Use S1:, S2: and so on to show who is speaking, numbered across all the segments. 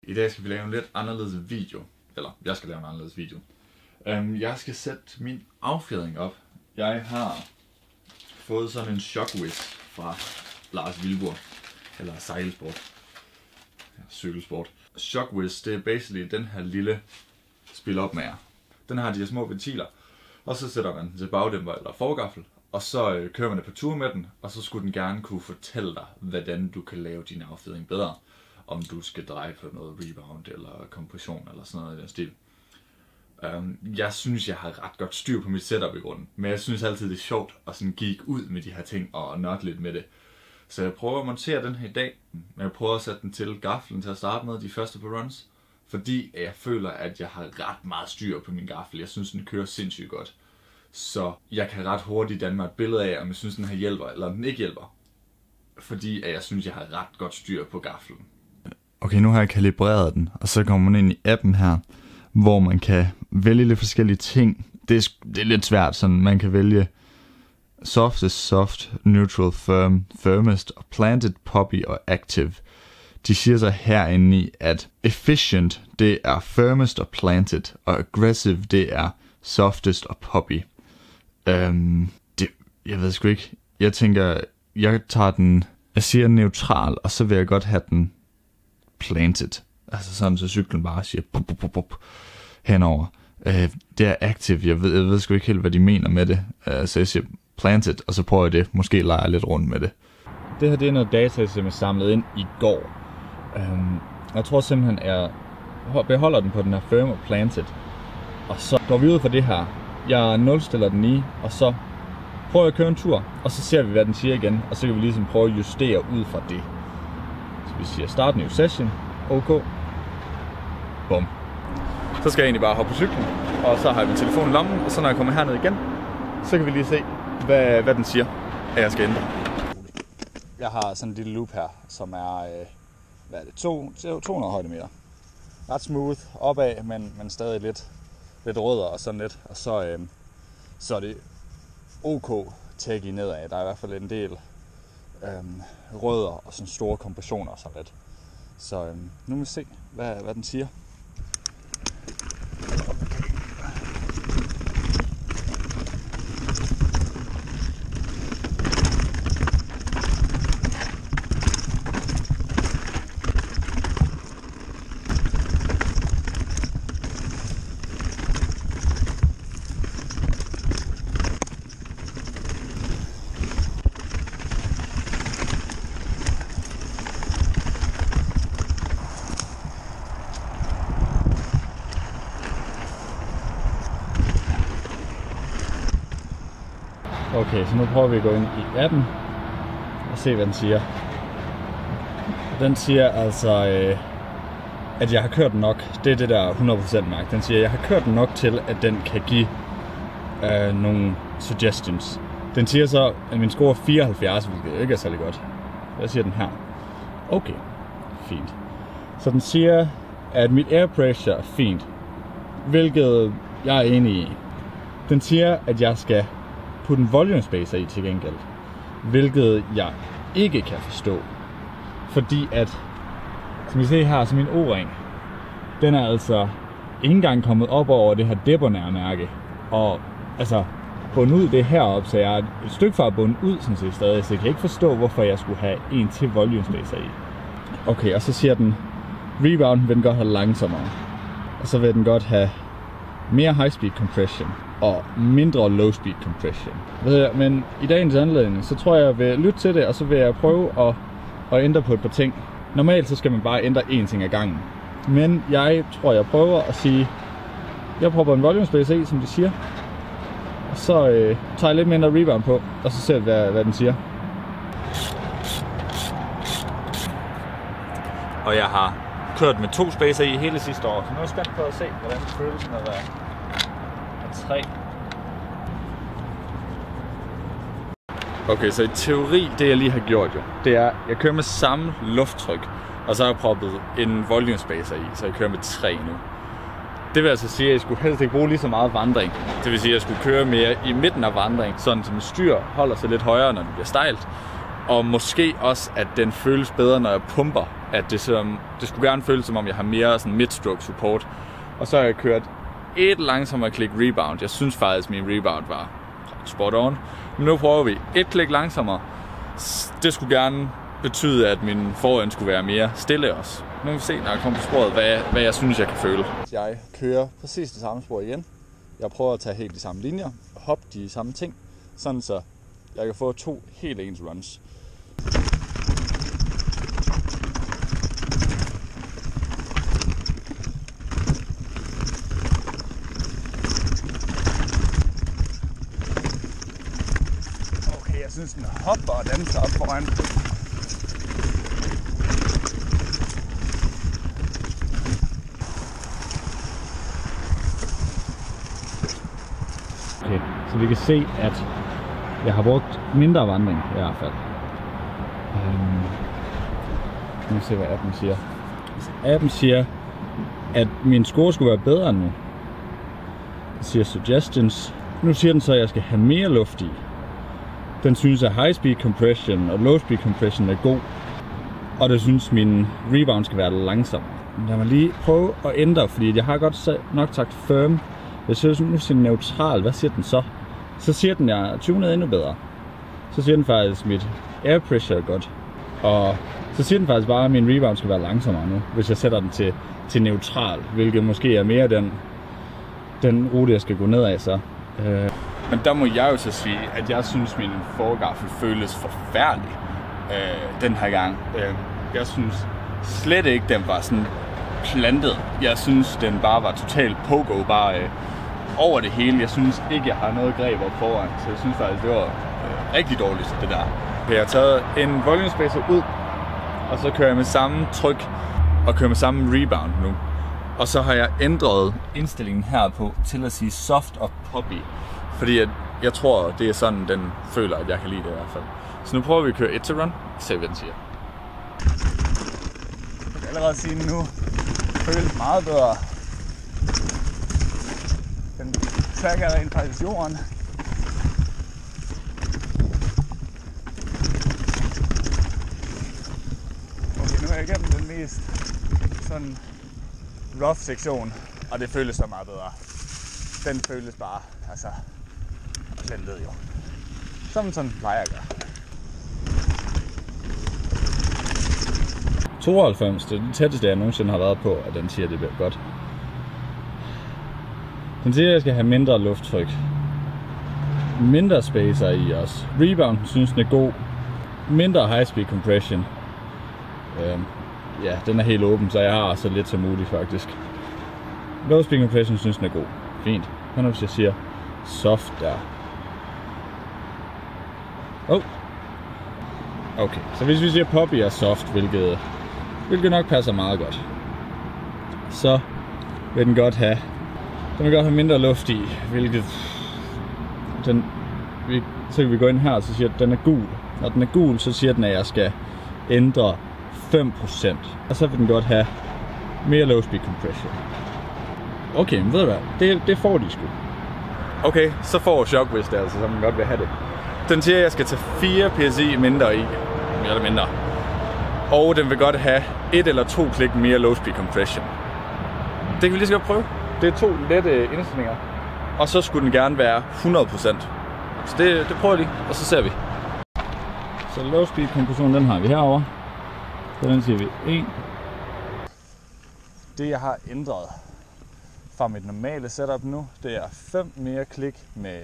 S1: I dag skal vi lave en lidt anderledes video. Eller, jeg skal lave en anderledes video. Jeg skal sætte min affjedring op. Jeg har fået sådan en Shockwizz fra Lars Wilbur. Eller sejlsport. Ja, cykelsport. Shockwizz, det er basically den her lille spil-op-mager. Den har de her små ventiler. Og så sætter man den til bagdæmper eller forgaffel. Og så kører man det på tur med den. Og så skulle den gerne kunne fortælle dig, hvordan du kan lave din affjedring bedre. Om du skal dreje på noget rebound eller kompression eller sådan noget i den stil. Jeg synes, jeg har ret godt styr på mit setup i grunden. Men jeg synes altid, det er sjovt at sådan gik ud med de her ting og nørde lidt med det. Så jeg prøver at montere den her i dag. Men jeg prøver at sætte den til gaffelen til at starte med de første par runs. Fordi jeg føler, at jeg har ret meget styr på min gaffel. Jeg synes, den kører sindssygt godt. Så jeg kan ret hurtigt danne mig et billede af, om jeg synes, den her hjælper eller den ikke hjælper. Fordi jeg synes, jeg har ret godt styr på gaffelen. Okay, nu har jeg kalibreret den, og så kommer man ind i appen her, hvor man kan vælge lidt forskellige ting. Det er lidt svært, sådan man kan vælge softest, soft, neutral, firm, firmest, og planted, poppy og active. De siger så herinde i, at efficient, det er firmest og planted, og aggressive, det er softest og poppy. Jeg ved sgu ikke. Jeg tænker, jeg siger neutral, og så vil jeg godt have den planted. Altså sådan, så cyklen bare siger bup, bup, bup, bup, henover. Det er active. Jeg ved sgu ikke helt, hvad de mener med det. Så jeg siger planted, og så prøver jeg det. Måske leger jeg lidt rundt med det. Det her, det er noget data, som jeg samlede ind i går. Jeg tror simpelthen, jeg beholder den på den her firm og planted. Og så går vi ud fra det her. Jeg nulstiller den i, og så prøver jeg at køre en tur. Og så ser vi, hvad den siger igen. Og så kan vi ligesom prøve at justere ud fra det. Så vi siger start new session. OK. Bum. Så skal jeg egentlig bare hoppe på cyklen. Og så har jeg min telefon i lommen. Og så når jeg kommer herned igen, så kan vi lige se, hvad den siger, at jeg skal ændre. Jeg har sådan en lille loop her, som er 200 højdemeter. Ret smooth opad, men stadig lidt rødder og sådan lidt. Og så er det OK tække nedad. Der er i hvert fald en del rødder og sådan store kompressioner og sådan lidt. Så nu må vi se, hvad den siger. Okay, så nu prøver vi at gå ind i appen og se, hvad den siger. Den siger altså, at jeg har kørt den nok. Det er det der 100% mærke. Den siger, at jeg har kørt den nok til, at den kan give nogle suggestions. Den siger så, at min score er 74, hvilket ikke er særlig godt. Hvad siger den her? Okay, fint. Så den siger, at mit air pressure er fint, hvilket jeg er enig i. Den siger, at jeg skal putte en volume spacer i til gengæld, hvilket jeg ikke kan forstå, fordi at, som I ser her, så min O-ring, den er altså ikke engang kommet op over det her Debonair-mærke, og altså bundet ud det heroppe, så jeg er et stykke fra bundet ud, sådan set stadig, så jeg kan ikke forstå, hvorfor jeg skulle have en til volume spacer i. Okay, og så siger den, rebound vil den godt have langsommere, og så vil den godt have mere high speed compression og mindre low speed compression. Men i dagens anledning, så tror jeg vil lytte til det, og så vil jeg prøve at ændre på et par ting. Normalt så skal man bare ændre én ting ad gangen. Men jeg tror, jeg prøver at sige, jeg prøver en volume spacer i, som de siger. Og så tager jeg lidt mindre rebound på, og så ser vi, hvad den siger. Og jeg har kørt med 2 spacer i hele sidste år, så nu er jeg spændt på at se, hvordan det føles med at være 3. Okay, så i teori, det jeg lige har gjort jo, det er, jeg kører med samme lufttryk, og så har jeg proppet en volume spacer i, så jeg kører med 3 nu. Det vil altså sige, at jeg skulle helst ikke bruge lige så meget vandring. Det vil sige, at jeg skulle køre mere i midten af vandring, sådan som styr holder sig lidt højere, når det bliver stejlt. Og måske også, at den føles bedre, når jeg pumper. At det skulle gerne føles, som om jeg har mere sådan midstroke support. Og så har jeg kørt et langsommere klik rebound. Jeg synes faktisk, at min rebound var spot on. Men nu prøver vi et klik langsommere. Det skulle gerne betyde, at min forhånd skulle være mere stille også. Nu vil vi se, når jeg kommer på sporet, hvad jeg synes, jeg kan føle. Jeg kører præcis det samme spor igen. Jeg prøver at tage helt de samme linjer og hoppe de samme ting, sådan så jeg kan få 2 helt ens runs. Okay, jeg synes den hopper og danser op foran.
S2: Okay, så vi kan se, at jeg har brugt mindre vandring i hvert fald. Nu må vi se, hvad appen siger. Appen siger, at min score skulle være bedre nu. Den siger suggestions. Nu siger den så, at jeg skal have mere luft i. Den synes, at high speed compression og low speed compression er god. Og det synes, min rebound skal være langsom. Lad mig lige prøve at ændre, fordi jeg har godt nok sagt firm. Hvis jeg nu siger neutral, hvad siger den så? Så siger den, at jeg er tunet endnu bedre. Så siger den faktisk, at mit air pressure er godt. Og så siger den faktisk bare, at min rebound skal være langsommere nu, hvis jeg sætter den til neutral, hvilket måske er mere den rute, jeg skal gå ned af så. Men der må jeg jo så sige, at jeg synes, min forgaffel føles forfærdelig den her gang. Jeg synes slet ikke, den var sådan plantet. Jeg synes, den bare var totalt pogo, bare over det hele. Jeg synes ikke, jeg har noget greb op foran, så jeg synes faktisk, det var rigtig dårligt, det der. Jeg har taget en volume spacer ud, og så kører jeg med samme tryk og kører med samme rebound nu. Og så har jeg ændret indstillingen herpå til at sige soft og poppy, fordi jeg tror, det er sådan, den føler, at jeg kan lide det i hvert fald. Så nu prøver vi at køre 1 til run, se hvad den siger.
S3: Jeg kan allerede sige nu, føles meget bedre. Den tracker rent faktisk jorden. Okay, nu er jeg igennem den mest sådan rough sektion, og det føles så meget bedre. Den føles bare, altså, plantet jo. Som sådan plejer at gøre.
S2: 92, det er det tætteste, jeg nogensinde har været på, at den siger, at det bliver godt. Den siger, at jeg skal have mindre lufttryk. Mindre spacer i os. Rebound synes den er god. Mindre high speed compression. Ja, den er helt åben, så jeg har så lidt som muligt faktisk. Low speed compression synes den er god. Fint. Hvad nu hvis jeg siger soft der? Okay, så hvis vi siger poppy er soft, hvilket nok passer meget godt, så vil den godt have mindre luft i, hvilket så kan vi gå ind her og så siger, at den er gul. Når den er gul, så siger den, at jeg skal ændre 5%, og så vil den godt have mere low speed compression. Okay, men ved du hvad, det får de sgu.
S1: Okay, så får Shockwave det altså, så man godt vil have det. Den siger, at jeg skal tage 4 psi mindre i, mere eller mindre. Og den vil godt have 1 eller 2 klik mere low speed compression. Det kan vi lige så godt prøve. Det er 2 lette indstillinger. Og så skulle den gerne være 100%. Så det prøver jeg lige, og så ser vi.
S2: Så low speed compression, den har vi herovre. Så den siger vi 1.
S3: Det jeg har ændret fra mit normale setup nu, det er 5 mere klik med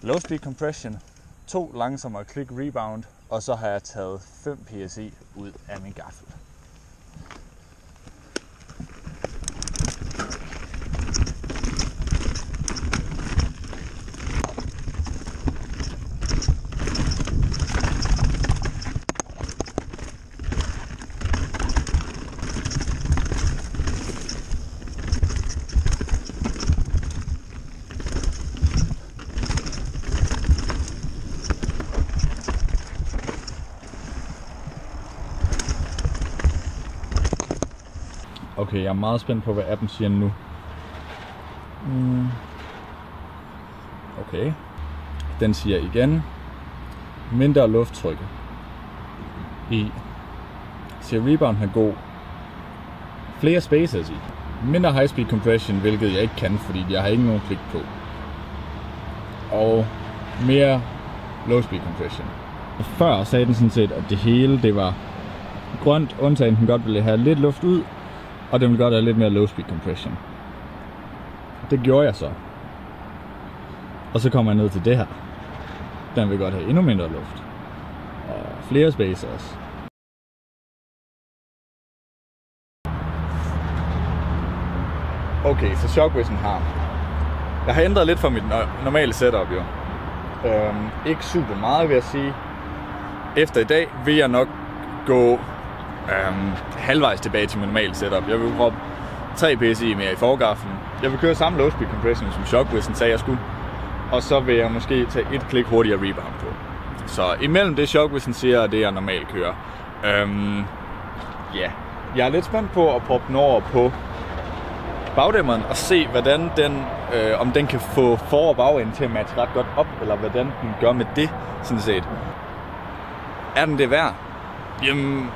S3: low speed compression, 2 langsommere klik rebound, og så har jeg taget 5 psi ud af min gaffel.
S2: Okay, jeg er meget spændt på, hvad appen siger nu. Okay. Den siger igen, mindre lufttryk. Så rebound er god. Flere spacers i. Mindre high speed compression, hvilket jeg ikke kan, fordi jeg har ikke nogen klik på. Og mere low speed compression. Og før sagde den sådan set, at det hele det var grønt, undtagen den godt ville have lidt luft ud, og den ville godt have lidt mere low speed compression. Det gjorde jeg så. Og så kommer jeg ned til det her. Den vil godt have endnu mindre luft. Og flere spacers. Okay, så Shockwizzen har. Jeg har ændret lidt fra mit normale setup jo. Ikke super meget vil jeg sige. Efter i dag vil jeg nok gå halvvejs tilbage til mit normale setup. Jeg vil proppe 3 PSI mere i forgaflen. Jeg vil køre samme low speed compression som Shockwizzen sagde jeg skulle. Og så vil jeg måske tage et klik hurtigere rebound på. Så imellem det Shockwizzen siger og det jeg normalt kører. Ja, jeg er lidt spændt på at proppe den over på bagdæmmeren og se hvordan den, om den kan få for- og bagenden til at matche ret godt op, eller hvordan den gør med det, sådan set. Er den det værd? Jamen,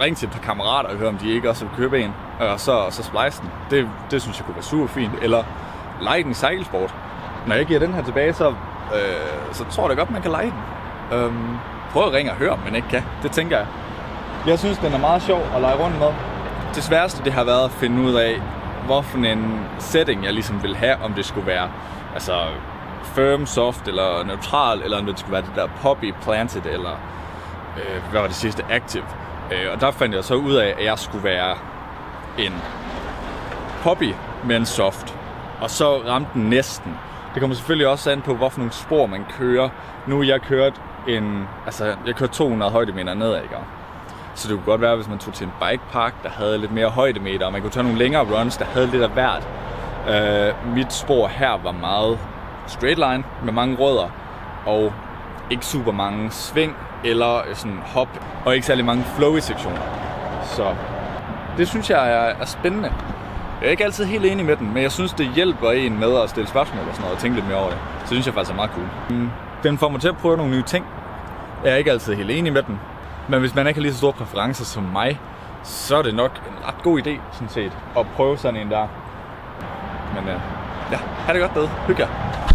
S2: ring til et par kammerater og hør om de ikke også vil købe en, og så splice den. Det synes jeg kunne være super fint. Eller lege den i cykelsport. Når jeg giver den her tilbage, så tror jeg godt, man kan lege den. Prøv at ringe og høre, om man ikke kan. Det tænker jeg. Jeg synes, den er meget sjov at lege rundt med. Det sværeste, det har været at finde ud af, hvorfor en setting jeg ligesom vil have, om det skulle være altså firm, soft eller neutral, eller om det skulle være det der poppy, planted, eller hvad var det sidste, active. Og der fandt jeg så ud af, at jeg skulle være en poppy, men soft. Og så ramte den næsten. Det kommer selvfølgelig også an på, hvorfor nogle spor man kører. Nu har jeg kørt jeg kørte 200 højdemeter nedad, ikke? Så det kunne godt være, hvis man tog til en bikepark, der havde lidt mere højdemeter, og man kunne tage nogle længere runs, der havde lidt af hvert. Mit spor her var meget straight line med mange rødder, og ikke super mange sving eller sådan hop, og ikke særlig mange flowy sektioner. Så det synes jeg er spændende. Jeg er ikke altid helt enig med den, men jeg synes, det hjælper en med at stille spørgsmål og sådan noget, og tænke lidt mere over det. Så synes jeg faktisk er meget cool. Den får mig til at prøve nogle nye ting. Jeg er ikke altid helt enig med den. Men hvis man ikke har lige så store præferencer som mig, så er det nok en ret god idé, sådan set, at prøve sådan en der. Men ja, ha' det godt derude. Hygge jer.